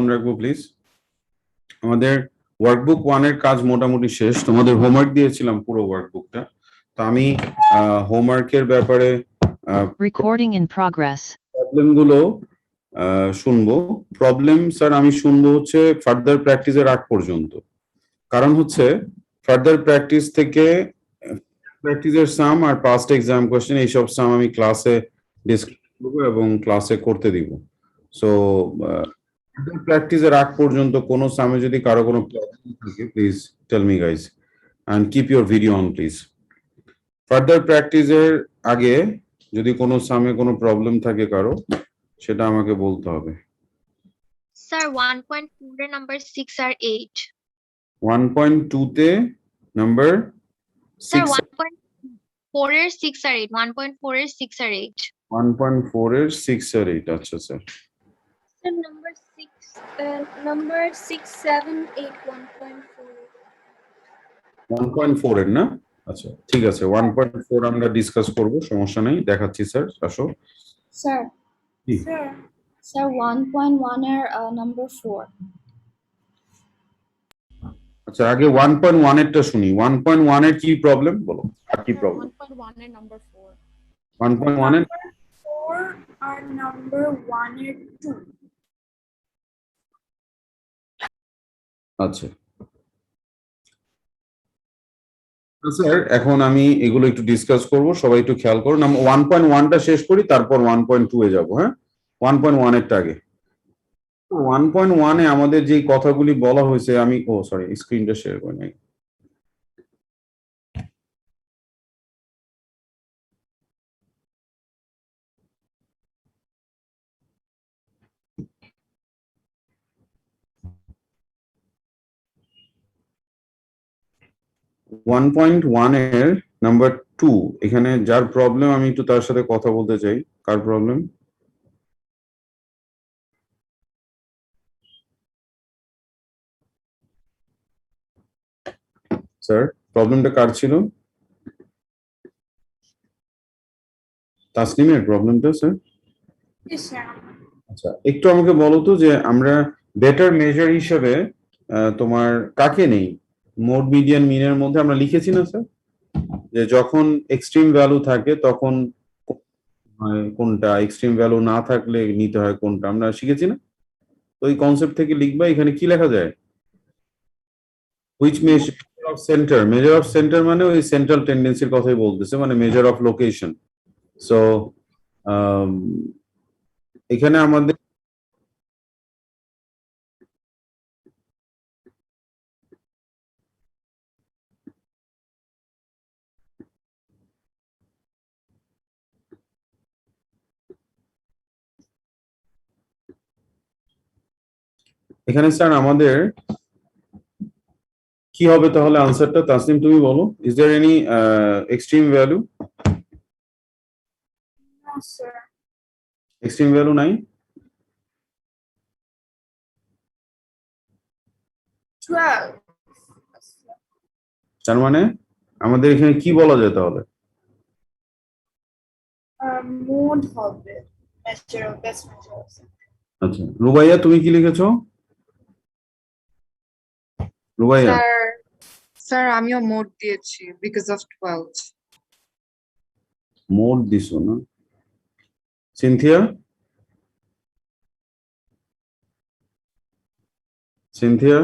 মনে রাখবো প্লিজ, আমাদের ওয়ার্কবুক 1 এর কাজ মোটামুটি শেষ। তোমাদের হোমওয়ার্ক দিয়েছিলাম পুরো ওয়ার্কবুকটা। তো আমি হোমওয়ার্কের ব্যাপারে রেকর্ডিং ইন প্রগ্রেস প্রবলেমগুলো শুনবো। প্রবলেম স্যার আমি শুনবো হচ্ছে ফার্দার প্র্যাকটিসের আগ পর্যন্ত, কারণ হচ্ছে ফার্দার প্র্যাকটিস থেকে প্র্যাকটিসের সাম আর পাস্ট এক্সাম কোশ্চেন এইসব সাম আমি ক্লাসে ডিসকাস করবো এবং ক্লাসে করতে দিব। সো প্র্যাকটিসের আগ পর্যন্ত কোনো সামে যদি কারো কোনো প্রবলেম থাকে please tell me guys and keep your video on please. Further প্র্যাকটিসের আগে যদি কোনো সামে কোনো প্রবলেম থাকে কারো, সেটা আমাকে বলতে হবে। স্যার 1.4 এর নাম্বার 6 আর 8। 1.2 তে নাম্বার স্যার 6, 1.4 এর 6 আর 8, 1.4 এর 6 আর 8। 1.4 এর 6 আর 8। আচ্ছা স্যার। স্যার নাম্বার 6 7 8 1.4 1.4 এর না? আচ্ছা ঠিক আছে, 1.4 আমরা ডিসকাস করব, সমস্যা নেই। দেখাচ্ছি স্যার, আসো। স্যার কি? স্যার 1.1 এর নাম্বার 4। আচ্ছা আগে 1.1 এরটা শুনি। 1.1 এর কি প্রবলেম বলো, আর কি প্রবলেম? 1.1 এর নাম্বার 4। 1.1 এর 4 আর নাম্বার 1 এর 2। আচ্ছা স্যার, এখন আমি এগুলো একটু ডিসকাস করব, সবাই একটু খেয়াল করুন। আমরা 1.1টা শেষ করি, তারপর 1.2 এ যাব। হ্যাঁ, 1.1 এরটা আগে। 1.1 এ আমাদের যে কথাগুলি বলা হয়েছে, আমি সরি স্ক্রিনটা শেয়ার করে নাই। ওয়ান পয়েন্ট ওয়ান এর নাম্বার 2, এখানে যার প্রবলেম আমি একটু তার সাথে কথা বলতে চাই। কার প্রবলেম? স্যার প্রবলেমটা কার ছিল? তাসনিমের প্রবলেমটা স্যার? আচ্ছা একটু আমাকে বলো তো যে আমরা বেটার মেজার হিসেবে তোমার কাকে নেই? মোড মিডিয়ান মিনের মধ্যে আমরা লিখেছি না স্যার, যে যখন এক্সট্রিম ভ্যালু থাকে তখন কোনটা, এক্সট্রিম ভ্যালু না থাকলে নিতে হয় কোনটা, আমরা শিখেছি না? তো এই কনসেপ্ট থেকে লিখবা। এখানে কি লেখা যায়? Which measure of centre, measure of centre মানে ওই সেন্ট্রাল টেন্ডেন্সির কথাই বলতেছে, মানে মেজার অফ লোকেশন। সো এখানে আমাদের এখানে স্যার আমাদের কি হবে তাহলে আনসারটা? তাসনিম তুমি বলো, is there any extreme value? না স্যার। এক্সট্রিম ভ্যালু নাই? 12। তার মানে আমাদের এখানে কি বলা যায় তাহলে? মোড হবে measure of best measure of centre. আচ্ছা রুবাইয়া তুমি কি লিখেছো? রুবাইয়া স্যার আমিও মোড দিয়েছি বিকজ অফ 12। মোড দিছো না? সিনথিয়া? সিনথিয়া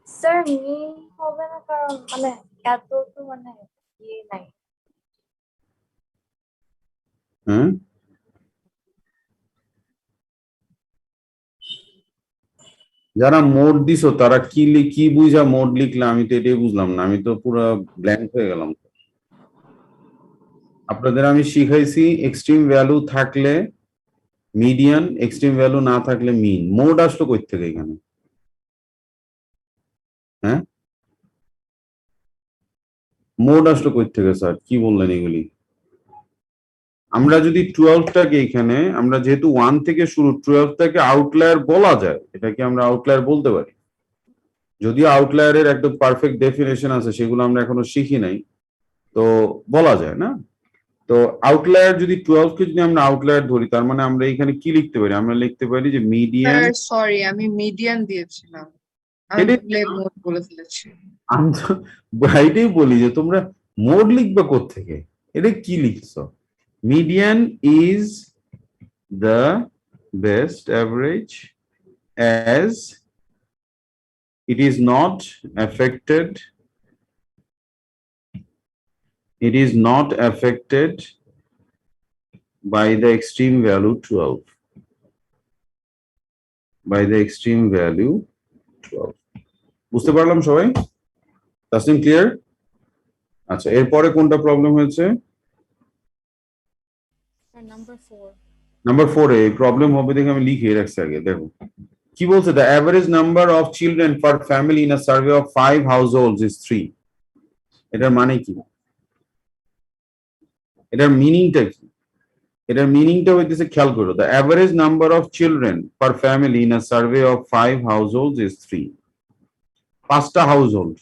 স্যার মিন হবে না, কারণ মানে এত তো মানে ইয়ে নাই। হ্যাঁ যারা মোড দিছো তারা কি বুঝা মোড লিখলে? আমি তো এটাই বুঝলাম না, আমি তো পুরো ব্ল্যাঙ্ক হয়ে গেলাম। আপনাদের আমি শিখাইছি এক্সট্রিম ভ্যালু থাকলে মিডিয়ান, এক্সট্রিম ভ্যালু না থাকলে মিন। মোড আসলো কই থেকে এখানে? হ্যাঁ মোড আসলো কই থেকে স্যার? কি বললেন এগুলি? আমরা যদি 12টাকে এখানে, আমরা যেহেতু 1 থেকে শুরু, 12টাকে আউটলায়ার বলা যায়, এটাকে আমরা আউটলায়ার বলতে পারি। যদিও আউটলায়ারের একদম পারফেক্ট ডেফিনেশন আছে, সেগুলো আমরা এখনো শিখি নাই, তো বলা যায় না? তো আউটলায়ার যদি 12 কে যদি আমরা আউটলায়ার ধরি তার মানে আমরা এখানে কি লিখতে পারি? আমরা লিখতে পারি যে মিডিয়ান। স্যার সরি আমি মিডিয়ান দিয়েছিলাম, আমি এটাই ভুলে মোড বলে ফেলেছি। আমি তো এটাই বলি যে তোমরা মোড লিখবে কোত্থেকে, এটা কি লিখছো? Median is the best average as it is not affected by the extreme value 12 বুঝতে পারলাম সবাই? তাসলিম ক্লিয়ার? আচ্ছা, এরপরে কোনটা প্রবলেম হয়েছে? নাম্বার 4 এ প্রবলেম হবে দেখে আমি লিখে রাখছি আগে। দেখো কি বলছে, the average number of children per family in a survey of 5 হাউসহোল্ডস is 3। এটার মানে কি? এটার মিনিংটা কি? এটার মিনিংটা হইতেছে, খেয়াল করো, the average number of children per family in a survey of 5 হাউসহোল্ডস is 3। 5টা হাউসহোল্ড,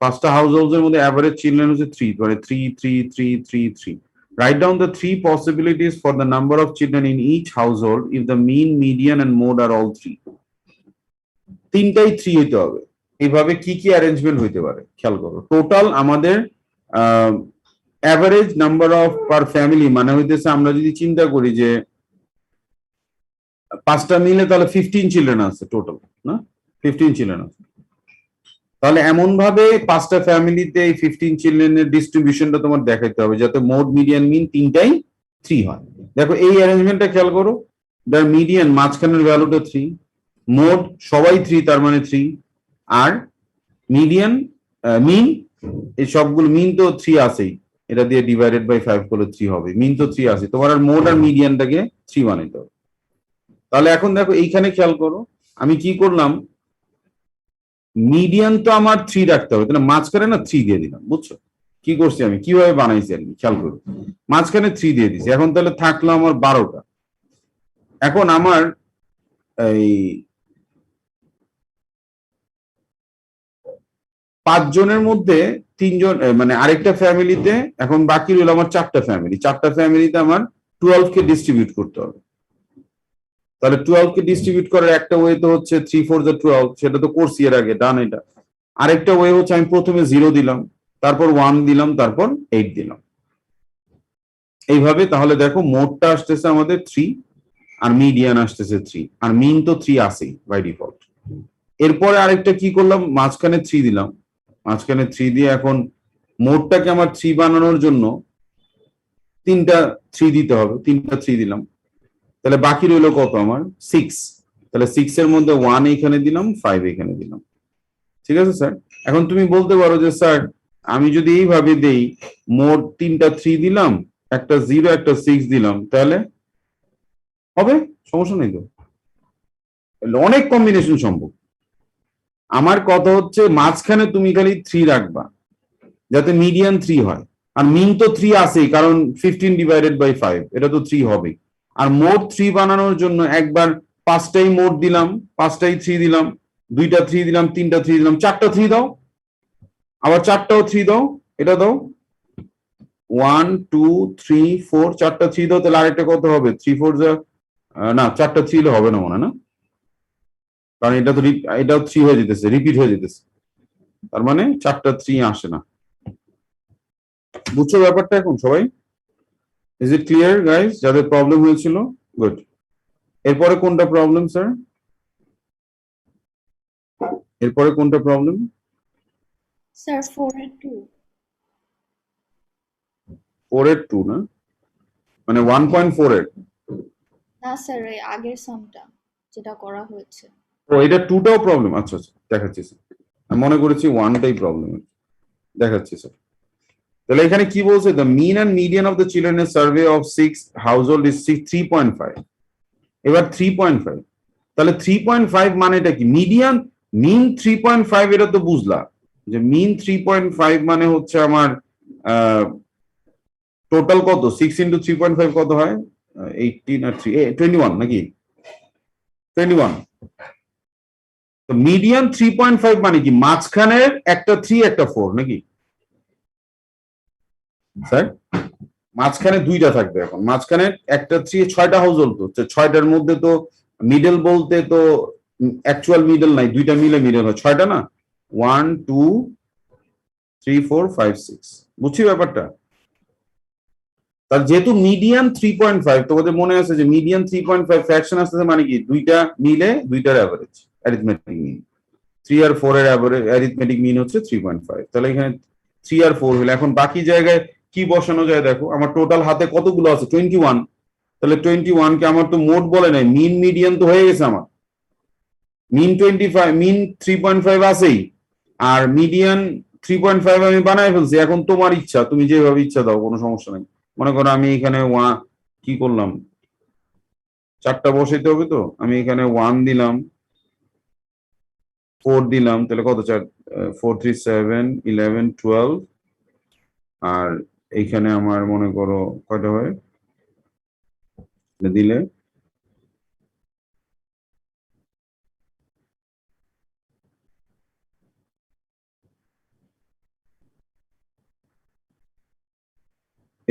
5টা হাউসহোল্ডস এর মধ্যে অ্যাভারেজ চিলড্রেন হচ্ছে 3, মানে 3 3 3 3 3। Write down the 3 possibilities for the number of children in each household if the mean, median and mode are all 3. তিনটাই 3 হইতে হবে। এইভাবে কি কি অ্যারেঞ্জমেন্ট হইতে পারে খেয়াল করো। টোটাল আমাদের average number of per family মানে হইতেছে, আমরা যদি চিন্তা করি যে 5টা মিলে তাহলে 15 চিলড্রেন আছে টোটাল, না? 15 চিলড্রেন আছে। তাহলে এমন ভাবে 5টা ফ্যামিলিতে এই 15 চিলড্রেনের ডিস্ট্রিবিউশনটা তোমার দেখাইতে হবে যাতে মোড, মিডিয়ান, মিন তিনটাই 3 হয়। দেখো এই অ্যারেঞ্জমেন্টটা খেয়াল করো, দ্য মিডিয়ান মাঝখানের ভ্যালুটা 3, মোড সবাই 3 তার মানে 3, আর মিডিয়ান মিন এই সবগুলো মিন তো 3 আছেই, এটা দিয়ে ডিভাইডেড বাই 5 করলে 3 হবে। মিন তো 3 আছে, তোমার আর মোড আর মিডিয়ানটাকে 3 বানাইতে হবে। তাহলে এখন দেখো এইখানে খেয়াল করো, আমি কি করলাম, মিডিয়ান তো আমার 3 রাখতে হবে, তাহলে মাঝখানে না 3 দিয়ে দিলাম। বুঝছো কি করছি আমি, কিভাবে বানাইছি আর কি, খেয়াল করো, মাঝখানে 3 দিয়ে দিছি। এখন তাহলে থাকলো আমার 12টা। এখন আমার এই 5 জনের মধ্যে 3 জন, মানে আরেকটা ফ্যামিলিতে, এখন বাকি রইল আমার 4টা ফ্যামিলি। 4টা ফ্যামিলিতে আমার 12 কে ডিস্ট্রিবিউট করতে হবে। তাহলে 12 কে ডিস্ট্রিবিউট করার একটা ওয়ে তো হচ্ছে 3 4 12, সেটা তো করছি এর আগে, ডান। এটা আরেকটা ওয়ে হচ্ছে আমি প্রথমে 0 দিলাম, তারপর 1 দিলাম, তারপর 8 দিলাম, এইভাবে। তাহলে দেখো মোডটা আসতেছে আমাদের 3, আর মিডিয়ান আসতেছে 3, আর মিন তো 3 আসেই বাই ডিফল্ট। এরপরে আরেকটা কি করলাম, মাঝখানে 3 দিলাম, মাঝখানে 3 দিয়ে এখন মোডটাকে আমার 3 বানানোর জন্য 3টা 3 দিতে হবে, 3টা 3 দিলাম। তাহলে বাকি রইলো কত আমার, 6। তাহলে 6 এর মধ্যে 1 এখানে দিলাম, 5 এখানে দিলাম। ঠিক আছে স্যার? এখন তুমি বলতে পারো যে স্যার আমি যদি এইভাবে দেই, মোট 3টা 3 দিলাম, একটা 0 একটা 6 দিলাম, তাহলে হবে? সমস্যা নেই তো, অনেক কম্বিনেশন সম্ভব। আমার কথা হচ্ছে মাঝখানে তুমি খালি 3 রাখবা যাতে মিডিয়ান 3 হয়, আর মিন তো 3 আছেই, কারণ 15 ডিভাইডেড বাই 5 এটা তো 3 হবে। আর মোড 3 বানানোর জন্য একবার 5টাই মোড দিলাম, 5টাই 3 দিলাম, 2টা 3 দিলাম, 3টা 3 দিলাম, 4টা 3 দাও, আবার 4টাও 3 দাও, এটা দাও 1 2 3 4, 4টা 3 দাও। তাহলে আরেকটা কত হবে, 3 4 না 4টা 3 হলে হবে না মনে হয়, না? কারণ এটা তো এটাও 3 হয়ে যেতেছে, রিপিট হয়ে যেতেছে, তার মানে 4টা 3 আসে না। বুঝছো ব্যাপারটা এখন সবাই? Is it clear guys? যাদের প্রবলেম হয়েছিল, গুড। এরপরে কোনটা প্রবলেম স্যার? এরপরে কোনটা প্রবলেম? স্যার 4 এর 2। 4 এর 2 না, মানে 1.4 এর। না স্যার এই আগের সামটা যেটা করা হয়েছে। ও এটা 2টাও প্রবলেম? আচ্ছা আচ্ছা, দেখাচ্ছি স্যার, আমি মনে করেছি 1টাই প্রবলেম, দেখাচ্ছি স্যার। তাহলে এখানে কি বলছে, the mean and median of the children এর সার্ভে অফ 6 হাউসহোল্ড ইজ 3.5। এবার 3.5, তাহলে 3.5 মানেটা কি, মিডিয়ান মিন 3.5, এটা তো বুঝলা যে মিন 3.5 মানে হচ্ছে আমার টোটাল কত, 6 ইন্টু 3.5 কত হয়, 18 আর 3 21 নাকি 21। তো মিডিয়ান 3.5 মানে কি, মাঝখানের একটা 3 একটা 4 নাকি স্যার? মাঝখানে দুইটা থাকবে, এখন মাঝখানে একটা 3 6টা হাউস হল, তো 6টার মধ্যে তো মিডল বলতে তো অ্যাকচুয়াল মিডল নাই, দুইটা মিলে মিডল হয় 6টা না, 1 2 3 4 5 6, বুঝছি ব্যাপারটা? তার যেহেতু মিডিয়ান 3.5, তোমাদের মনে আছে যে মিডিয়ান 3.5 ফ্র্যাকশন আসতেছে মানে কি দুইটা মিলে দুইটার অ্যাভারেজ অ্যারিথমেটিক মিন, 3 আর 4 এর অ্যাভারেজ অ্যারিথমেটিক মিন হচ্ছে 3.5, তাহলে এখানে 3 আর 4 হলো। এখন বাকি জায়গায় কি বসানো যায় দেখো, আমার টোটাল হাতে কতগুলো আছে 21, তাহলে 21 কে আমার তো মোট বলে নাই, মিন মিডিয়ান তো হয়ে গেছে আমার, মিন 25 মিন 3.5 আছেই, আর মিডিয়ান 3.5 আমি বানায় ফেলছি। এখন তোমার ইচ্ছা, তুমি যেভাবে ইচ্ছা দাও, কোনো সমস্যা নাই। মনে করো আমি এখানে কি করলাম, 4টা বসাইতে হবে, তো আমি এখানে 1 দিলাম, 4 দিলাম, তাহলে কত 4 4 3 7 11 12, আর এইখানে আমার মনে করো কয়টা হয় দিলে,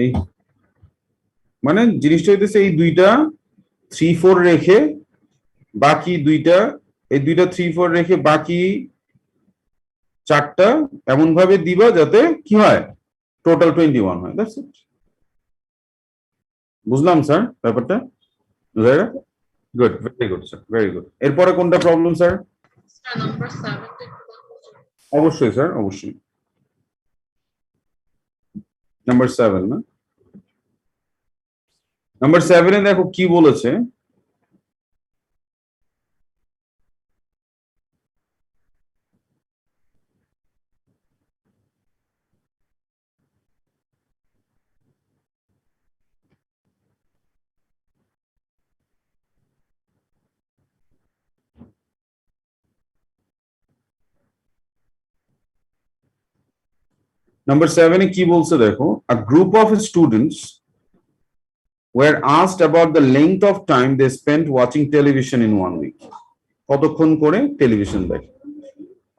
এই মানে জিনিসটা হইতেছে এই দুইটা 3 4 রেখে বাকি দুইটা, এই দুইটা 3 4 রেখে বাকি 4টা এমন ভাবে দিবা যাতে কি হয় টোটাল 21 হয়। That's it. বুঝলাম স্যার ব্যাপারটা? Good, very good sir, very good. এরপরে কোনটা প্রবলেম স্যার? অবশ্যই স্যার, অবশ্যই। নাম্বার 7 না? নাম্বার 7 এ দেখো কি বলেছে, নাম্বার 7 এ কি বলছে দেখো, a group of students were asked about the length of time they spent watching television in 1 week. কতক্ষণ করে টেলিভিশন দেখে?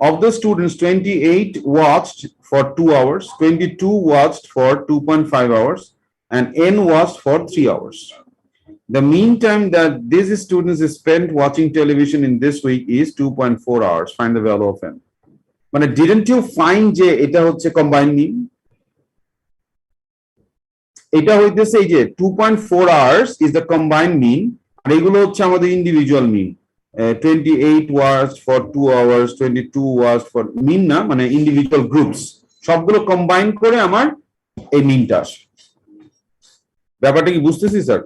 Of the students, 28 watched for 2 hours, 22 watched for 2.5 hours, and N watched for 3 hours. The mean time that these students spent watching television in this week is 2.4 hours. Find the value of N. মানে didn't you find যে এটা হচ্ছে combined mean? এটা হইতেছে এই যে 2.4 hours is the combined mean, আর এগুলো হচ্ছে আমাদের individual mean. 28 watched for 2 hours, 22 watched for mean না, মানে ইন্ডিভিজুয়াল গ্রুপস, সবগুলো কম্বাইন করে আমার এই মিনটা আসে। ব্যাপারটা কি বুঝতেছি স্যার?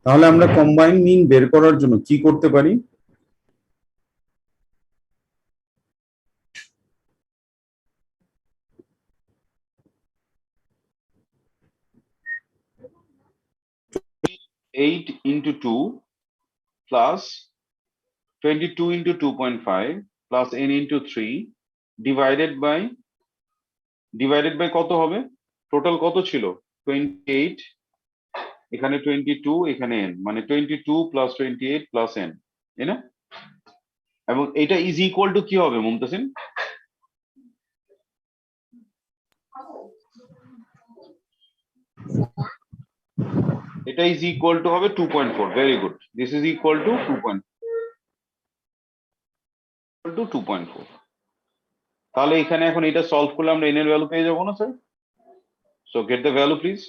তাহলে আমরা কম্বাইন মিন বের করার জন্য কি করতে পারি? Eight into 2 plus 22 into 2.5 plus n into 3 divided by কত হবে? টোটাল কত ছিল? 28, এখানে 22, এখানে n, মানে 22 প্লাস 28 প্লাস n, তাই না? এবং এটা ইজ ইকুয়াল টু কি হবে মুমতাসিন? এটা ইজ ইকুয়াল টু হবে 2.4। Very good, this is equal to 2.4। তাহলে এখানে এখন এটা সলভ করলে আমরা n এর ভ্যালু পেয়ে যাবো না sir? So get the value please,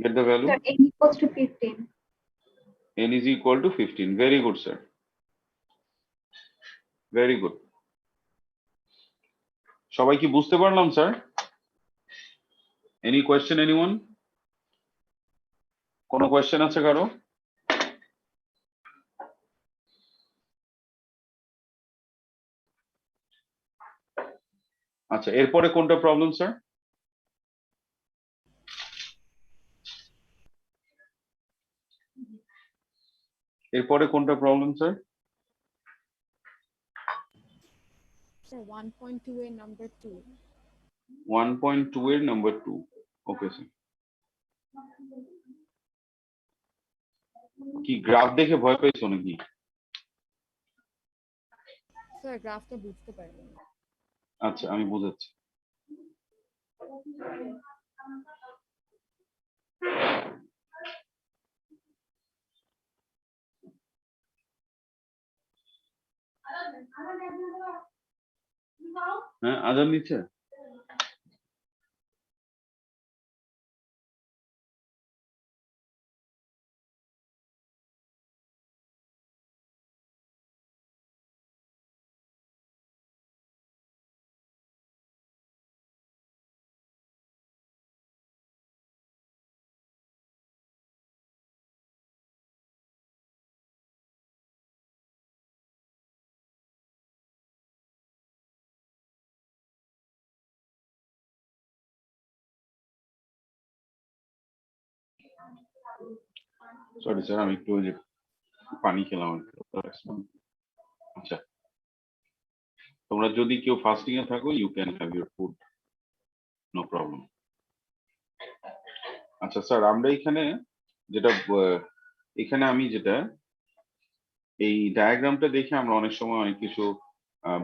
get the value. Sir, n equals to 15. N is equal to 15. Very good, sir. Very good. সবাই কি বুঝতে পারলাম স্যার? Any question, anyone? কোনো কোয়েশ্চেন আছে কারো? আচ্ছা, এরপরে কোনটা প্রবলেম স্যার? এরপরে কোনটা প্রবলেম স্যার? Sir, 1.2 এর number 2. 1.2 এর নাম্বার 2। Okay sir. কি গ্রাফ দেখে ভয় পেয়েছো নাকি? Sir, গ্রাফটা বুঝতে পারলাম না। আচ্ছা আমি বুঝাচ্ছি। হ্যাঁ আজান দিচ্ছে। সরি স্যার আমি একটু ওই যে পানি খেলাম আর কি। আচ্ছা তোমরা যদি কেউ ফাস্টিং এ থাকো you can have your food, no problem. আচ্ছা স্যার আমরা এখানে যেটা এখানে আমি যেটা এই ডায়াগ্রামটা দেখে আমরা অনেক সময় অনেক কিছু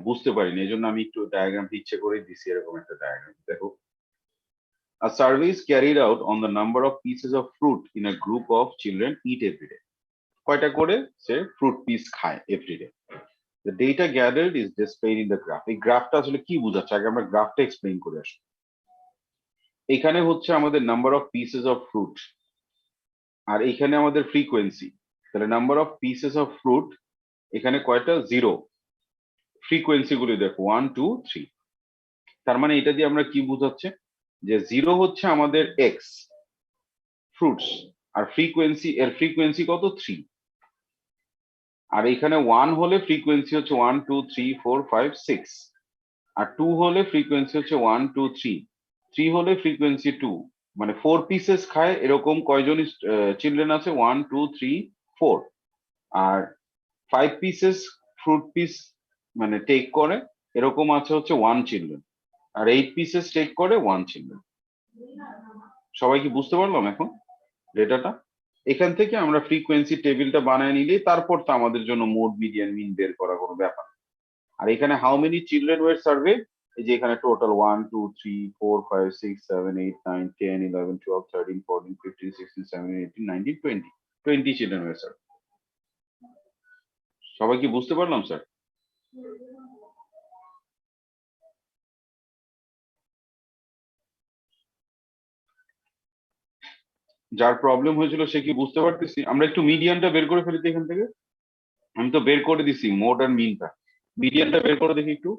বুঝতে পারিনি, এই জন্য আমি একটু ডায়াগ্রামটা ইচ্ছে করে দিছি এরকম একটা ডায়াগ্রাম। দেখো, a survey is carried out on the number of pieces of fruit in a group of children eat every day. কয়টা করে সে ফ্রুট পিস খায় everyday. The data gathered is displayed in the graph. এই গ্রাফটা আসলে কি বোঝাচ্ছে আগে আমরা গ্রাফটা এক্সপ্লেইন করে আসি। এখানে হচ্ছে আমাদের number of pieces of fruit আর এখানে আমাদের ফ্রিকোয়েন্সি। তাহলে number of pieces of fruit এখানে কয়টা? 0। ফ্রিকোয়েন্সি গুলি দেখো 1 2 3। তার মানে এটা দিয়ে আমরা কি বোঝাচ্ছে যে 0 হচ্ছে আমাদের এক্স ফ্রুটস আর ফ্রিকোয়েন্সি এর ফ্রিকোয়েন্সি কত? 3। আর এখানে 1 হলে ফ্রিকোয়েন্সি হচ্ছে 1 2 3 4 5 6 আর 2 হলে ফ্রিকোয়েন্সি হচ্ছে 1 2 3 3 হলে ফ্রিকোয়েন্সি 2। মানে 4 পিসেস খায় এরকম কয়জন চিলড্রেন আছে? 1 2 3 4। আর 5 পিসেস ফ্রুট পিস মানে টেক করে এরকম আছে হচ্ছে 1 চিলড্রেন। আর 8 পিসেস টেক করে 1 চিলড্রেন। সবাই কি বুঝতে পারলাম এখন ডেটাটা? এখান থেকে আমরা ফ্রিকোয়েন্সি টেবিলটা বানায় নিলে তারপর তো আমাদের জন্য মোড মিডিয়ান মিন বের করা কোনো ব্যাপার। আর এখানে how many children were survey, এই যে এখানে টোটাল 1 2 3 4 5 6 7 8 9 10 11 12 13 14 15 16 17 18 19 20 20 চিলড্রেন ওয়ার সার্ভে। সবাই কি বুঝতে পারলাম স্যার? যার প্রবলেম হয়েছিল সে কি বুঝতে পারতেছি? আমরা একটু মিডিয়ানটা বের করে ফেলি তো এখান থেকে। আমি তো বের করে দিছি মোড আর মিনটা, মিডিয়ানটা বের করে দেখি একটু।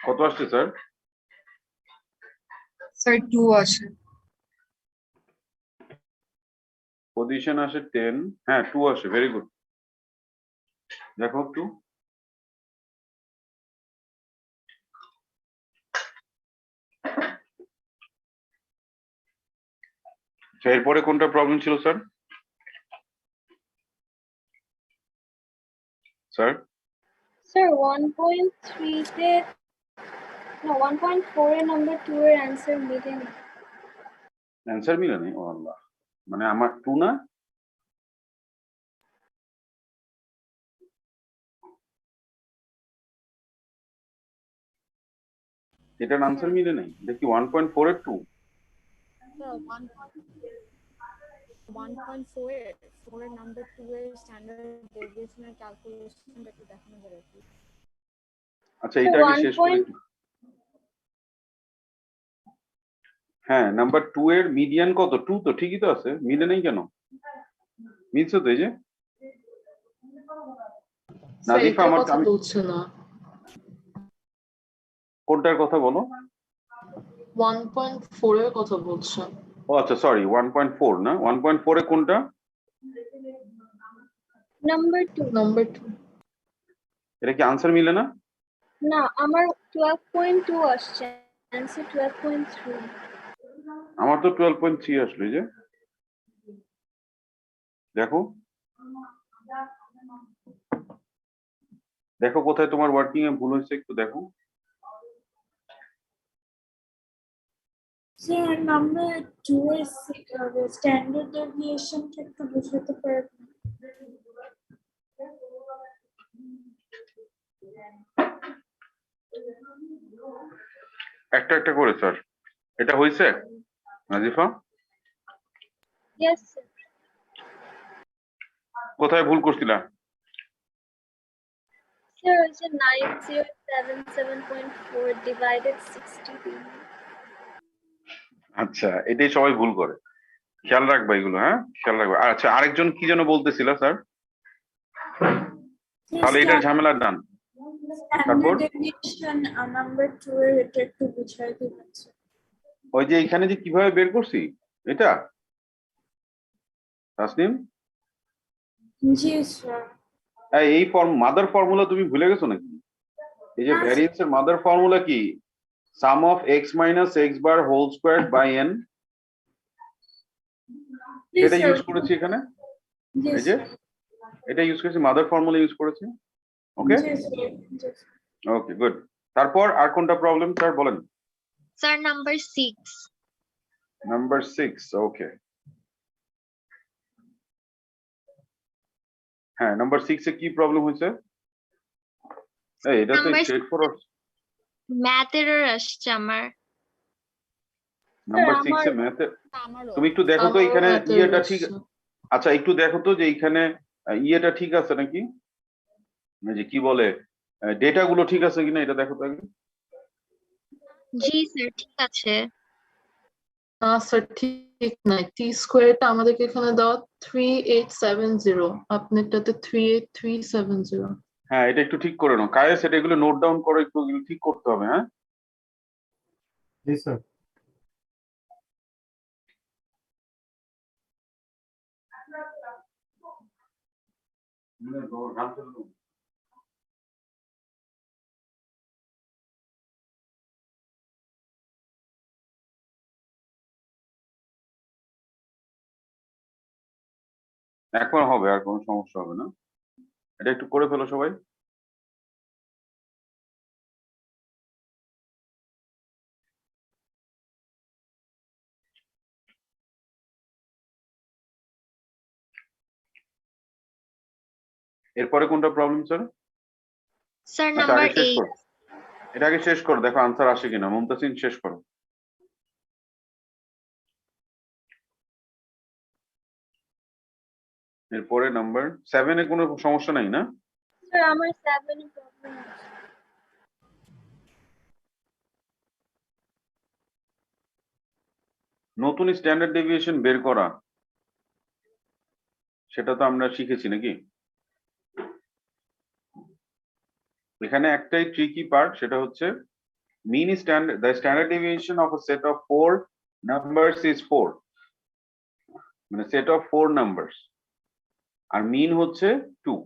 কত আসছে স্যার? স্যার 2 আসে। পজিশন আসে 10, হ্যাঁ 2 আসে, ভেরি গুড। দেখো একটু। আচ্ছা, এরপরে কোনটা প্রবলেম ছিল স্যার? স্যার স্যার 1.3 তে না 1.4 এর নাম্বার 2 এর অ্যান্সার মিলে না। অ্যান্সার মিলে নেই? ও আল্লাহ, মানে আমার 2 না? এটার আনসার মিলে নেই, দেখি 1.4 এর 2। Sir, 1.4 এর number 2 এর standard deviation এর calculation টা একটু দেখানো যাবে কি? আচ্ছা, এটা আগে শেষ করে একটু। হ্যাঁ, নাম্বার 2 এর মিডিয়ান কত? 2 তো ঠিকই তো আছে, মিলে নেই কেন? মিলছে তো, এই যে নাজিফা, আমার কথা আমি বলছে না। কোনটার কথা বলো? 1.4 এর কথা বলছে। ও আচ্ছা, সরি, 1.4 না, 1.4 এ কোনটা? নাম্বার 2। নাম্বার 2। এটা কি আনসার মিলে না? না, আমার 12.2 আসছে, অ্যান্সার 12.3। আমার তো 12.3 আসলো, এই যে দেখো, দেখো কোথায় তোমার ওয়ার্কিং এ ভুল হয়েছে, একটু দেখো। স্যার নাম্বার 2 এর স্ট্যান্ডার্ড ডেভিয়েশনটা একটু বুঝাতে পারবেন? একটা একটা করে স্যার, এটা হয়েছে নাজিফা? Yes sir. কোথায় ভুল করছিলা? স্যার ওই যে 9077.4 ডিভাইডেড 60। আচ্ছা, এটাই সবাই ভুল করে, খেয়াল রাখবা এগুলো, হ্যাঁ খেয়াল রাখবা। আচ্ছা, আরেকজন কি যেন বলতেছিল স্যার? তাহলে এটার ঝামেলা ডান। তারপর স্ট্যান্ডার্ড ডেভিয়েশন নাম্বার 2 এর এটা একটু বুঝাই দিবেন স্যার। ওই যে এখানে যে কিভাবে বের করছি এটা, তাসনিম, জি স্যার। এই মাদার ফর্মুলা তুমি ভুলে গেছো নাকি? এই যে ভ্যারিয়েন্স এর মাদার ফর্মুলা কি? Sum of X minus X bar whole square by N, সেটা ইউজ করেছি এখানে। এই যে এটা ইউজ করেছি, মাদার ফর্মুলা ইউজ করেছি। ওকে ওকে, গুড। তারপর আর কোনটা প্রবলেম স্যার বলেন? Sir, number 6. নাম্বার 6, ওকে। হ্যাঁ, নাম্বার 6 এ কি প্রবলেম হয়েছে? এই এটা তো Number straight forward. math error আসছে আমার। নাম্বার 6 এ ম্যাথ, আমারও। তুমি একটু দেখো তো আমারও এখানে math error ইয়েটা ঠিক, আসছে। আচ্ছা একটু দেখো তো যে এখানে ইয়েটা ঠিক আছে নাকি, এই যে কি বলে ডেটা গুলো ঠিক আছে কিনা, এটা দেখো তো আগে। জি স্যার, ঠিক আছে। না স্যার, ঠিক নাই। টি স্কোয়ারটা আমাদেরকে এখানে দেওয়া 3870, আপনারটাতে 38370। হ্যাঁ, এটা একটু ঠিক করে নাও কায়েস, এটা এগুলো নোট ডাউন করো, একটু এগুলো ঠিক করতে হবে, হ্যাঁ। জি স্যার। এখন হবে, আর কোনো সমস্যা হবে না, এটা একটু করে ফেলো সবাই। এরপরে কোনটা প্রবলেম স্যার? Sir, আচ্ছা, number আগে শেষ 8. করো, এটা আগে শেষ করো, দেখো আনসার আসে কিনা। মুমতাসিন, শেষ করো। এরপরে নাম্বার 7 এ কোনো সমস্যা নাই না? স্যার আমার 7 এ প্রবলেম আছে। নতুন স্ট্যান্ডার্ড ডেভিয়েশন বের করা, সেটা তো আমরা শিখেছি নাকি? এখানে একটাই ট্রিকি পার্ট, সেটা হচ্ছে mean is the standard deviation of a set of 4 numbers is 4, মানে set of 4 numbers, R mean হচ্ছে 2,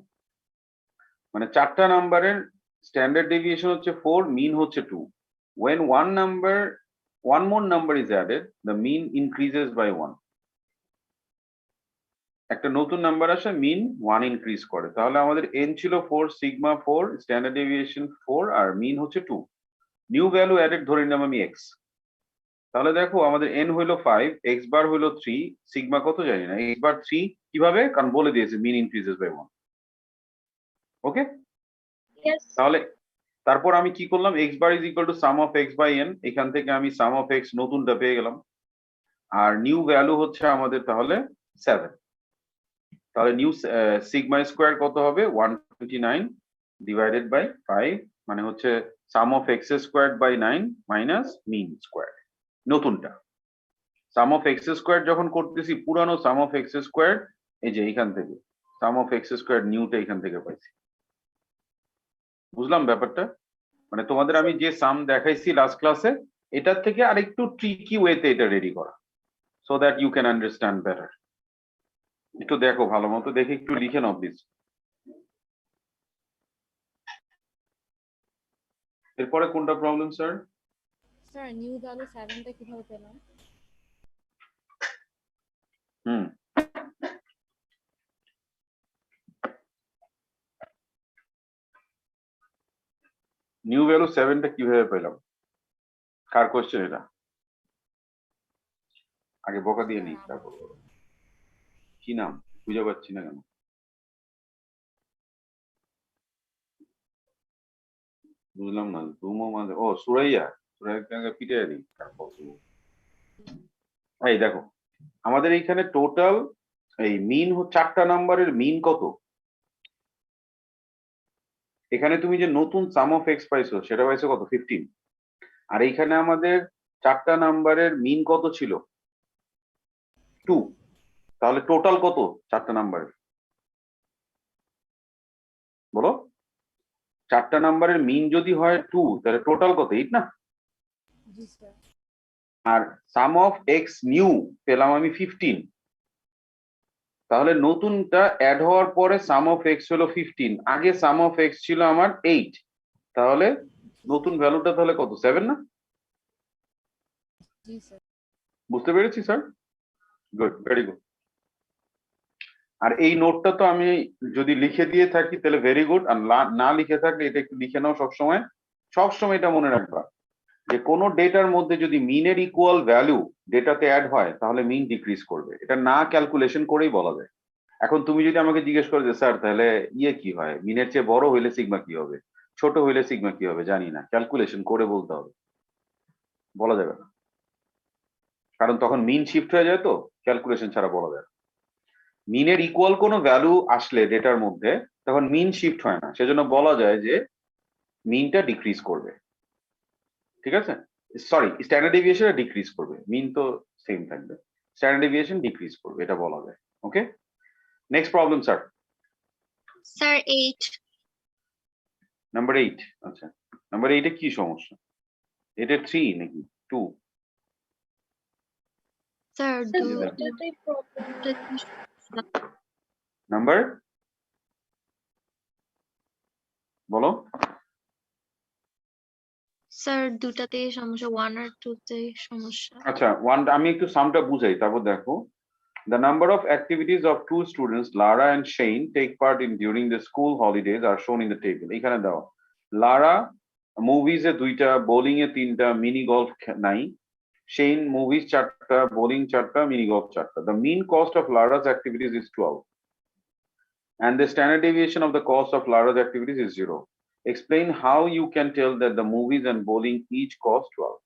মানে 4টা নাম্বারের স্ট্যান্ডার্ড ডেভিয়েশন হচ্ছে 4, mean হচ্ছে 2. When one more number is added, the mean increases by 1. একটা নতুন নাম্বার আসে, mean 1 ইনক্রিজ করে। তাহলে আমাদের n ছিল 4, সিগমা 4, স্ট্যান্ডার্ড ডেভিয়েশন 4, আর mean হচ্ছে 2। নিউ ভ্যালু অ্যাডেড ধরে নিলাম আমি x। তাহলে দেখো আমাদের n হইলো 5, x বার হইলো 3, সিগমা কত জানি না, x বার 3 কিভাবে, কারণ বলে দিয়েছে mean increases by 1। Okay, Yes. তাহলে তারপর আমি কি করলাম, x bar is equal to sum of x by n, এখান থেকে আমি sum of x নতুনটা পেয়ে গেলাম, আর নিউ ভ্যালু হচ্ছে আমাদের তাহলে 7। তাহলে নিউ সিগমা স্কোয়ার কত হবে, 129 ডিভাইডেড বাই 5, মানে হচ্ছে sum of x squared by 9 minus mean square. নতুনটা sum of x squared যখন করতেছি, পুরানো sum of x squared এই যে এখান থেকে sum of x squared নিউটা এখান থেকে পাইছি। বুঝলাম ব্যাপারটা? মানে তোমাদের আমি যে সাম দেখাইছি লাস্ট ক্লাসে, এটার থেকে আরেকটু ট্রিকি ওয়েতে এটা রেডি করা, so that you can understand better. একটু দেখো, ভালো মতো দেখে একটু লিখে নাও প্লিজ। এরপরে কোনটা problem sir? Sir new value 7টা কিভাবে পেলাম? হুম, নিউ ভ্যালু 7টা কিভাবে পেলাম? কার কোশ্চেন এটা? আগে বকা দিয়ে নিই, তারপর বলো। কি নাম বুঝতে পারছি না কেন? বুঝলাম না। তুমো মানে ও সুরাইয়া, সুরাইয়া পিটে দিই তারপর। এই দেখো আমাদের এইখানে টোটাল এই মিন 4টা নাম্বারের মিন কত? এখানে তুমি যে নতুন সাম অফ এক্স পাইছো সেটা পাইছো কত, 15। আর এইখানে আমাদের 4টা নাম্বারের মিন কত ছিল, 2। তাহলে টোটাল কত 4টা নাম্বারের? বলো, 4টা নাম্বারের মিন যদি হয় 2, তাহলে টোটাল কত, 8 না? জি স্যার। আর সাম অফ এক্স নিউ পেলাম আমি 15, তাহলে নতুনটা অ্যাড হওয়ার পরে সাম অফ এক্স হলো 15, আগে সাম অফ এক্স ছিল আমার 8, তাহলে নতুন ভ্যালুটা তাহলে কত, 7 না? জি স্যার। বুঝতে পেরেছি স্যার? Good, very good. আর এই নোটটা তো আমি যদি লিখে দিয়ে থাকি তাহলে ভেরি গুড, আর না লিখে থাকলে এটা একটু লিখে নাও সবসময়। সবসময় এটা মনে রাখবা যে কোনো ডেটার মধ্যে যদি মিনের ইকুয়াল ভ্যালু ডেটাতে অ্যাড হয় তাহলে মিন ডিক্রিজ করবে, এটা না ক্যালকুলেশন করেই বলা যায়। এখন তুমি যদি আমাকে জিজ্ঞেস করো যে স্যার তাহলে ইয়ে কি হয়, মিনের চেয়ে বড় হইলে সিগমা কি হবে, ছোট হইলে সিগমা কি হবে, জানি না, ক্যালকুলেশন করে বলতে হবে, বলা যাবে না, কারণ তখন মিন শিফট হয়ে যায়, তো ক্যালকুলেশন ছাড়া বলা যায় না। মিনের ইকুয়াল কোনো ভ্যালু আসলে ডেটার মধ্যে তখন মিন শিফট হয় না, সেজন্য বলা যায় যে মিনটা ডিক্রিজ করবে। ঠিক আছে, সরি, স্ট্যান্ডার্ড ডেভিয়েশন ডিক্রিজ করবে, মিন তো সেম থাকবে, স্ট্যান্ডার্ড ডেভিয়েশন ডিক্রিজ করবে, এটা বলা যায়। Okay, next problem sir. Sir, 8. Number 8। আচ্ছা, নাম্বার 8 এ কি সমস্যা? এটা 3 নাকি 2? Sir, Sir, do দুটোতেই problem. নাম্বার বলো। Sir, দুটাতেই সমস্যা, 1 আর 2 তে সমস্যা। আচ্ছা, আমি একটু সামটা বুঝাই, তারপর দেখো। The number of activities of 2 students, Lara and Shane, take part in during the school holidays are shown in the table. এখানে দাও, Lara movies এ 2টা, bowling এ 3টা, mini golf নাই। Shane movies 4টা, bowling 4টা, mini golf 4টা. The mean cost of Lara's activities is 12. And the standard deviation of the cost of Lara's activities is 0. Explain how you can tell that the movies and bowling each cost 12.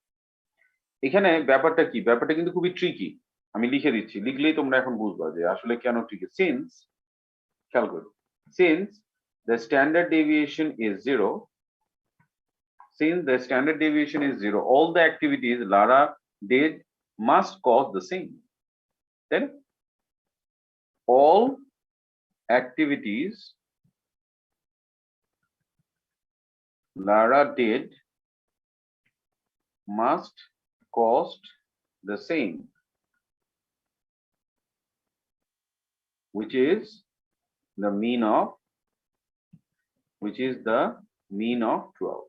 এখানে ব্যাপারটা কি, ব্যাপারটা কিন্তু খুবই tricky, আমি লিখে দিচ্ছি, লিখলেই তোমরা এখন বুঝবা যে আসলে কেন ট্রিকি। সিন্স, খেয়াল করো, since the standard deviation is 0, since the standard deviation is 0, all the activities Lara did must cost the same. Then all activities Lara did must cost the same, which is the mean of 12.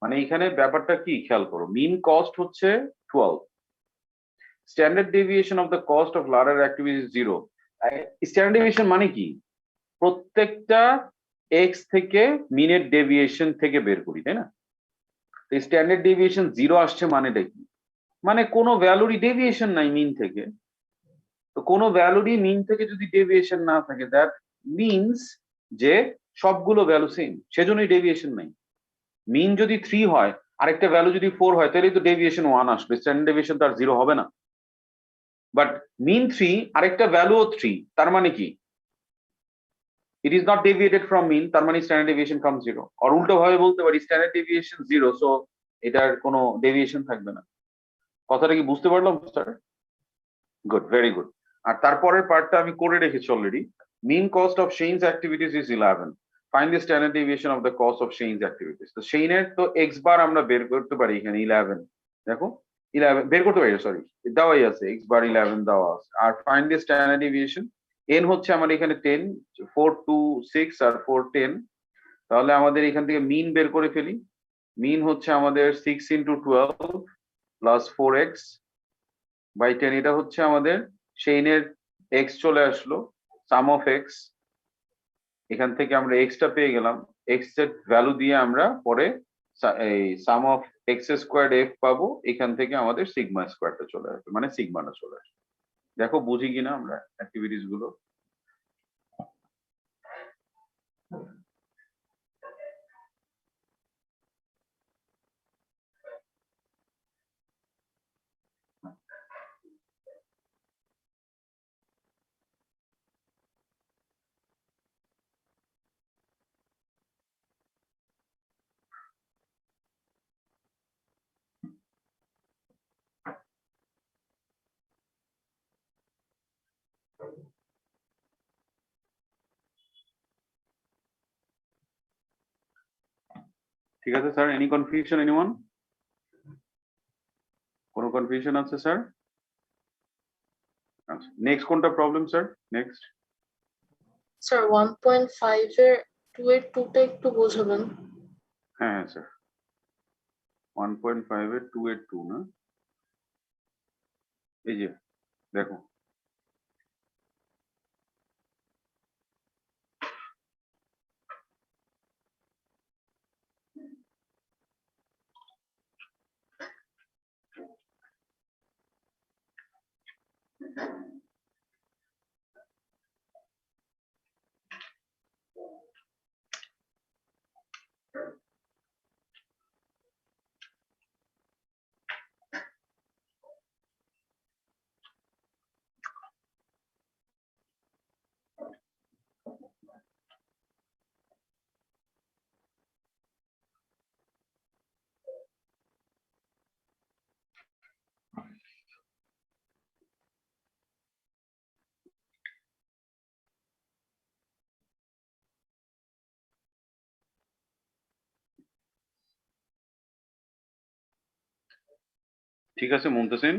মানে এখানে ব্যাপারটা কি খেয়াল করো, মিন cost হচ্ছে 12, standard deviation of the cost of learner activity is 0। Standard deviation মানে কি, প্রত্যেকটা এক্স থেকে মিনের ডেভিয়েশন থেকে বের করি, তাই না? স্ট্যান্ডার্ড ডেভিয়েশন 0 আসছে মানেটা কি, মানে কোনো ভ্যালুরই ডেভিয়েশন নাই মিন থেকে। তো কোনো ভ্যালুরই মিন থেকে যদি ডেভিয়েশন না থাকে, দ্যাট মিনস যে সবগুলো ভ্যালু সেম, সেজন্যই ডেভিয়েশন নাই। মিন যদি 3 হয় আর একটা ভ্যালু যদি 4 হয়, তাহলে তো ডেভিয়েশন 1 আসবে, স্ট্যান্ডার্ড ডেভিয়েশন তার 0 হবে না। বাট মিন 3 আরেকটা ভ্যালুও 3, তার মানে কি it is not deviated from mean, তার মানে স্ট্যান্ডার্ড ডেভিয়েশন কাম 0। আর উল্টো ভাবে বলতে পারি স্ট্যান্ডার্ড ডেভিয়েশন 0, সো এটার কোনো ডেভিয়েশন থাকবে না। কথাটা কি বুঝতে পারলাম স্যার? Good, very good. আর তারপরের পার্টটা আমি করে রেখেছি already. Mean cost of chains activities is 11, find the standard deviation of the cost of chains activities. তো শেইনের তো এক্স বার আমরা বের করতে পারি এখানে 11, দেখো 11 বের করতে পারি, সরি দেওয়াই আছে, এক্স বার 11 দেওয়া আছে। আর find the standard deviation, N হচ্ছে আমার এখানে 10, 4 2 6 আর 4 10, তাহলে আমাদের এখান থেকে মিন বের করে ফেলি। মিন হচ্ছে আমাদের 6 into 12 প্লাস 4x বাই 10, এটা হচ্ছে আমাদের শেইনের এক্স চলে আসলো, সাম অফ এক্স, এখান থেকে আমরা এক্সটা পেয়ে গেলাম, এক্স এর ভ্যালু দিয়ে আমরা পরে এই সাম অফ এক্স স্কোয়ার এফ পাবো, এখান থেকে আমাদের সিগমা স্কোয়ারটা চলে আসবে, মানে সিগমাটা চলে আসবে। দেখো বুঝি কিনা আমরা অ্যাক্টিভিটিস গুলো। ঠিক আছে স্যার, এনি কনফিউশন এনিওয়ান? কোনো কনফিউশন আছে স্যার? আচ্ছা, নেক্সট কোনটা প্রবলেম স্যার? নেক্সট স্যার 1.5 এর 2 এর 2 টা একটু বোঝাবেন। হ্যাঁ হ্যাঁ স্যার, 1.5 এর 2 এর 2 না, এই যে দেখো ঠিক আছে মুনতাসিম?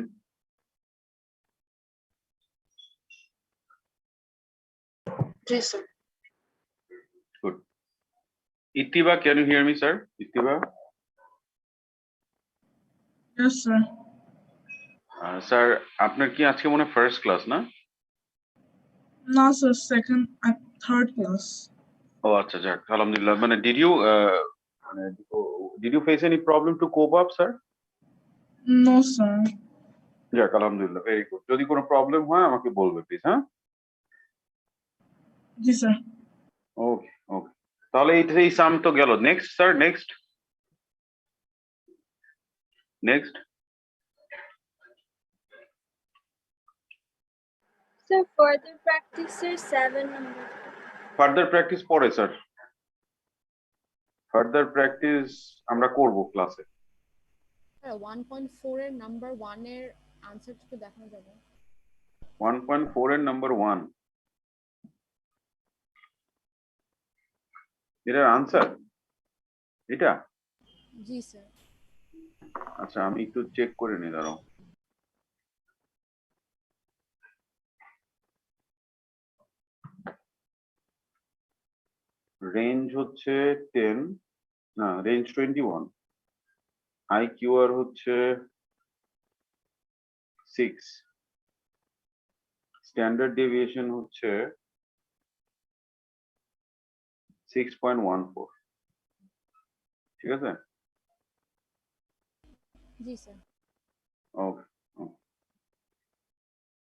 জি sir. Good. Ittiba, can you hear me sir? Ittiba? Yes, sir. Sir আপনার কি আজকে মনে ফার্স্ট ক্লাস না? No, sir. Second and third class. ও আচ্ছা, যাক আলহামদুলিল্লাহ। মানে did you face any problem to cope up sir? No, sir. যাক আলহামদুলিল্লাহ, ভেরি গুড। যদি কোনো প্রবলেম হয় আমাকে বলবে প্লিজ, হ্যাঁ? Yes, sir. ওকে ওকে, তাহলে এই সাম তো গেল। Next sir, next next Sir, further practice, sir, 7 number. Further practice পরে স্যার, ফার্দার প্র্যাকটিস আমরা করব ক্লাসে। 1.4 এর নাম্বার 1 এর আনসারটা একটু দেখানো যাবে? 1.4 এর নাম্বার 1 এটার আনসার এটা জি স্যার। আচ্ছা আমি একটু চেক করে নিই, দাঁড়াও। রেঞ্জ হচ্ছে 10, না রেঞ্জ 21, IQR হচ্ছে 6, স্ট্যান্ডার্ড ডেভিয়েশন হচ্ছে 6.14, ঠিক আছে? জি স্যার। ওকে।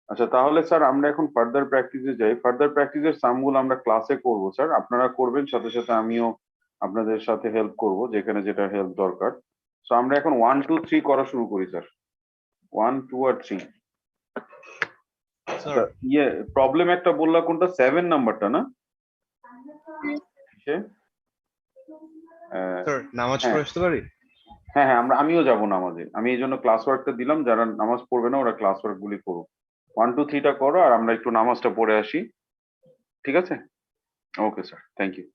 আচ্ছা তাহলে স্যার আমরা এখন ফার্দার প্র্যাকটিসে যাই। ফার্দার প্র্যাকটিসের সামগুলো আমরা ক্লাসে করব স্যার, আপনারা করবেন, সাথে সাথে আমিও আপনাদের সাথে হেল্প করব যেখানে যেটা হেল্প দরকার। সো আমরা এখন 1 2 3 করা শুরু করি স্যার। 1 2 আর 3। স্যার ইয়ে প্রবলেম একটা বললা কোনটা, 7 নাম্বারটা না? সে স্যার নামাজ হ্যাঁ। পড়ে আসতে পারি? হ্যাঁ হ্যাঁ, আমিও যাবো নামাজে। আমি এই জন্য ক্লাস ওয়ার্কটা দিলাম, যারা নামাজ পড়বে না ওরা ক্লাস ওয়ার্ক গুলি করুক। 1 2 3টা করো আর আমরা একটু নামাজটা পড়ে আসি, ঠিক আছে? Okay sir, thank you.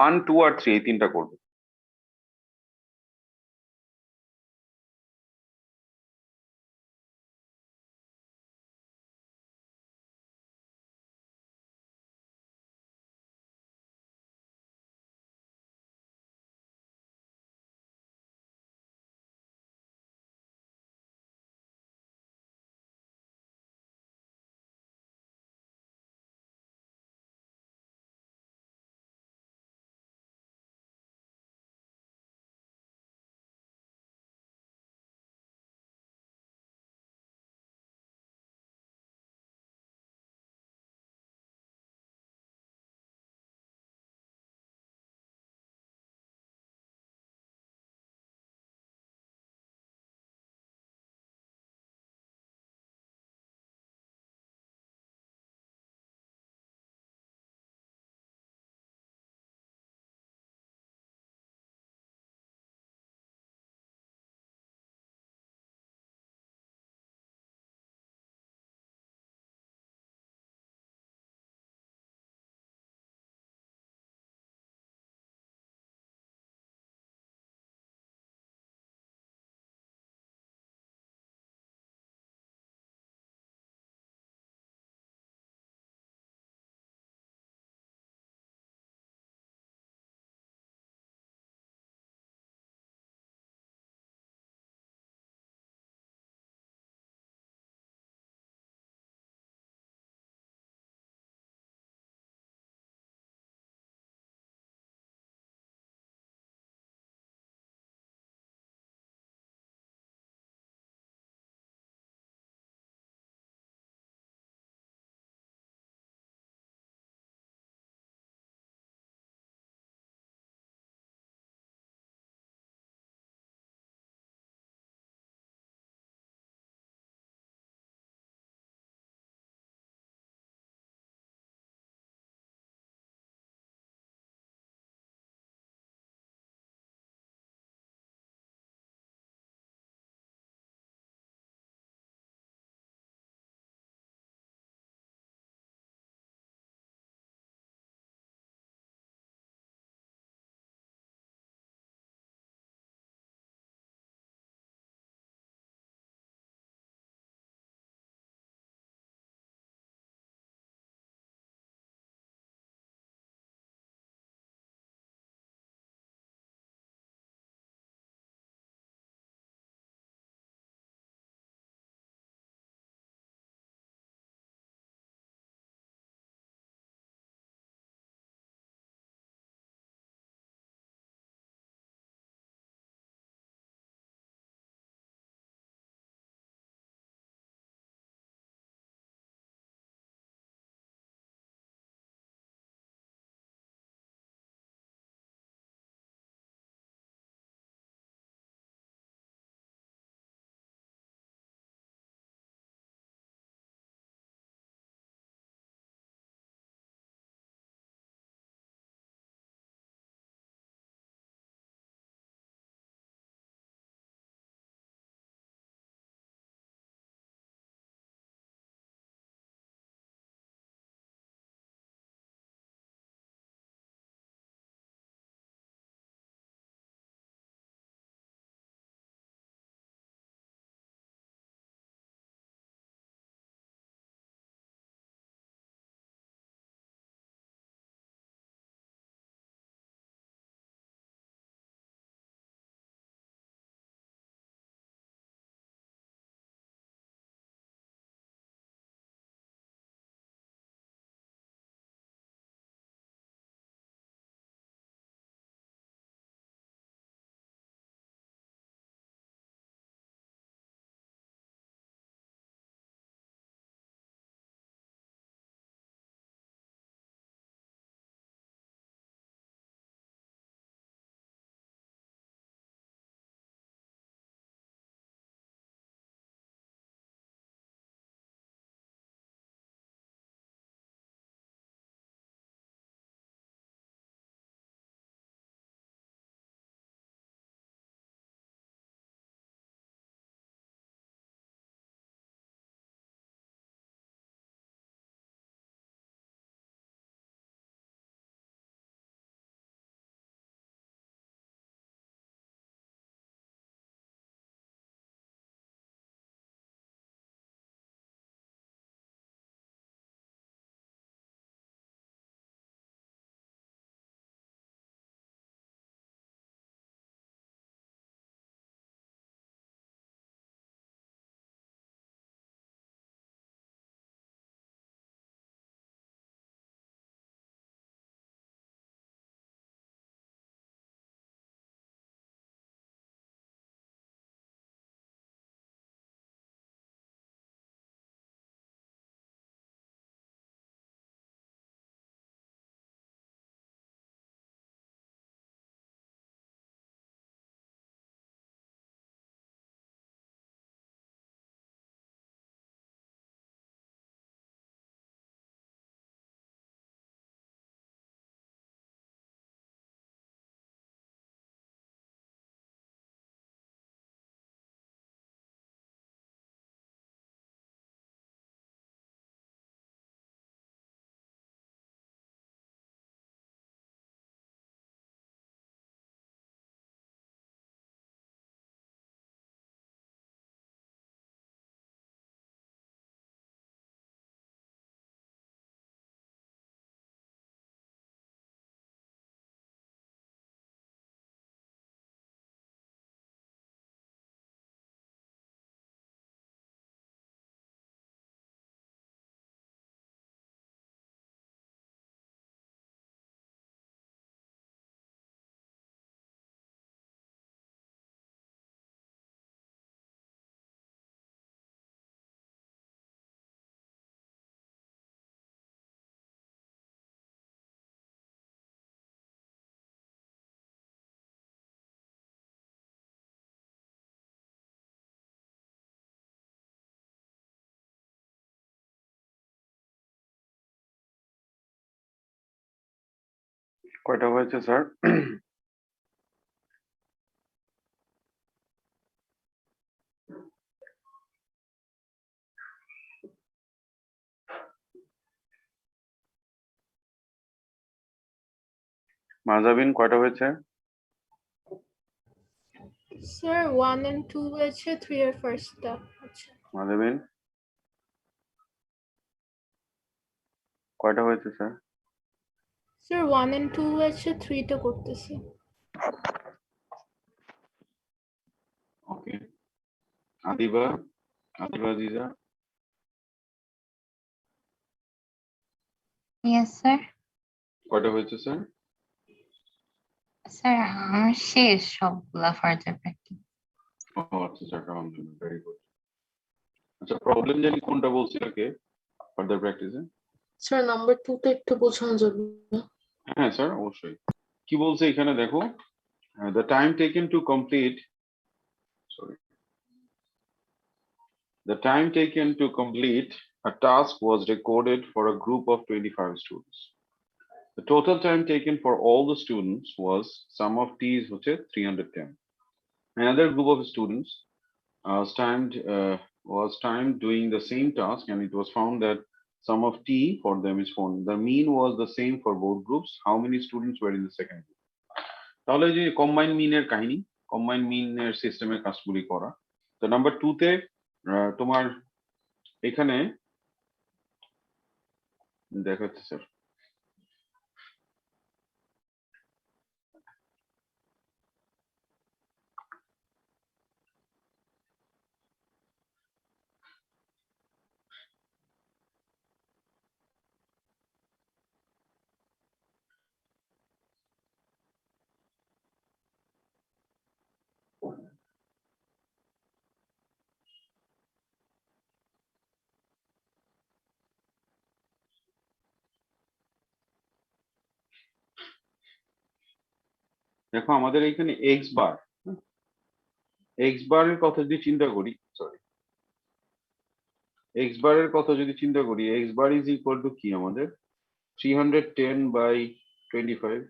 1 2 আর 3 এই তিনটা করবে। কয়টা হয়েছে স্যার? মাজাবিন কয়টা হয়েছে? স্যার 1 and 2 হয়েছে, 3 এর ফার্স্টটা। আচ্ছা মাজাবিন কয়টা হয়েছে স্যার? স্যার 1 and 2 হয়েছে, 3 টা করতেছি। ওকে। Adiba জিজা Yes, sir. কয়টা হয়েছে স্যার? Sir, আমার শেষ সবগুলা ফার্দার প্র্যাকটিস। ও আচ্ছা স্যার, আলহামদুলিল্লাহ, ভেরি গুড। আচ্ছা, প্রবলেম জানি কোনটা বলছিল কে ফার্দার প্র্যাকটিসে? স্যার নাম্বার 2 তে একটু বোঝানো যাবে না? হ্যাঁ স্যার, অবশ্যই। কি বলছে এখানে দেখো, the time taken to complete, sorry, the time taken to complete a task was recorded for a group of 25 students. The total time taken for all the students was sum of t is 310. Another group of students was timed doing the same task, and it was found that sum of t for them is 4. The mean was the same for both groups. How many students were in the second group? তাহলে যে combine মিনের কাহিনী, combine মিনের সিস্টেমের কাজগুলি করা। তো number 2 তে তোমার এখানে দেখাচ্ছে স্যার, দেখো আমাদের এখানে এক্স বার, এক্স বারের কথা যদি চিন্তা করি, সরি, এক্স বারের কথা যদি চিন্তা করি, x bar is equal to কি আমাদের 310 বাই 25,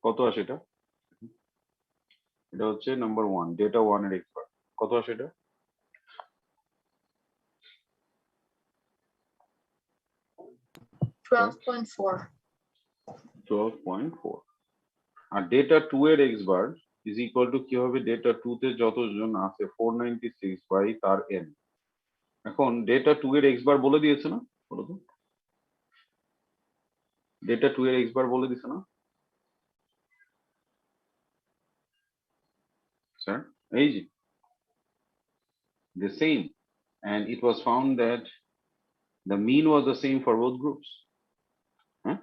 কত আসে এটা? এটা হচ্ছে নাম্বার 1, ডেটা 1 এর এক্স বার, কত আসে এটা? 12.4। 12.4। আর ডেটা 2 এর x bar is equal to কি হবে? ডেটা 2 তে যতজন আছে 496 বাই তার এন। এখন ডেটা 2 এর এক্স বার বলে দিয়েছে না? বলো তো, ডেটা 2 এর এক্স বার বলে দিছে না স্যার? এই যে the same, and it was found that the mean was the same for both groups. হ্যাঁ,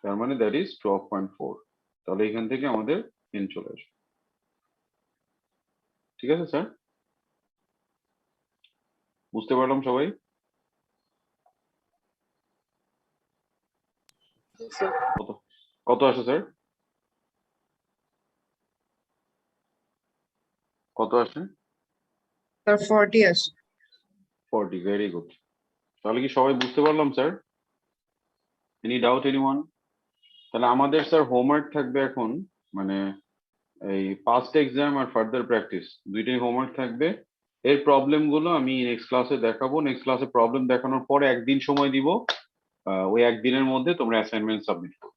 তার মানে that is 12.4। তাহলে এখান থেকে আমাদের n চলে আসবে। ঠিক আছে স্যার, বুঝতে পারলাম সবাই? কত কত আসে স্যার? কত আসে? Sir, 40 আসে। 40, ভেরি গুড। তাহলে কি সবাই বুঝতে পারলাম স্যার? Any doubt anyone? তাহলে আমাদের স্যার হোমওয়ার্ক থাকবে এখন, মানে এই পাস্ট এক্সাম আর ফার্দার প্র্যাকটিস দুইটাই হোমওয়ার্ক থাকবে। এর প্রবলেম গুলো আমি নেক্সট ক্লাসে দেখাবো। নেক্সট ক্লাসে প্রবলেম দেখানোর পরে একদিন সময় দিব, ওই একদিনের মধ্যে তোমরা অ্যাসাইনমেন্ট সাবমিট করো।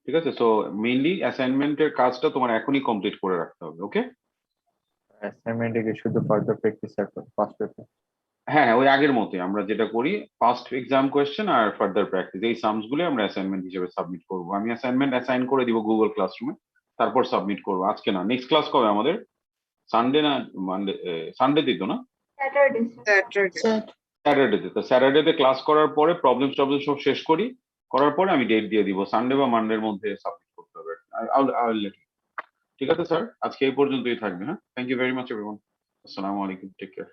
ঠিক আছে? সো মেইনলি অ্যাসাইনমেন্টের কাজটা তোমার এখনই কমপ্লিট করে রাখতে হবে। ওকে? অ্যাসাইনমেন্টে কি শুধু ফার্দার প্র্যাকটিস রাখো ফার্স্ট পেপার? হ্যাঁ, ওই আগের মতোই আমরা যেটা করি, পাস্ট এক্সাম কোয়েশ্চেন আর ফার্দার প্র্যাকটিস, এই সামস গুলো আমরা অ্যাসাইনমেন্ট হিসেবে সাবমিট করবো। আমি অ্যাসাইনমেন্ট অ্যাসাইন করে দিব গুগল ক্লাসরুমে, তারপর সাবমিট করবো। আজকে না, নেক্সট ক্লাস কবে আমাদের? সানডে না মানডে? সানডে দিত না, স্যাটারডেতে। তো স্যাটারডেতে ক্লাস করার পরে প্রবলেম সব শেষ করার পরে আমি ডেট দিয়ে দিব, সানডে বা মানডের মধ্যে সাবমিট করতে হবে। ঠিক আছে স্যার, আজকে এই পর্যন্তই থাকবে। হ্যাঁ, thank you very much everyone. আসসালামু আলাইকুম, টেক কেয়ার।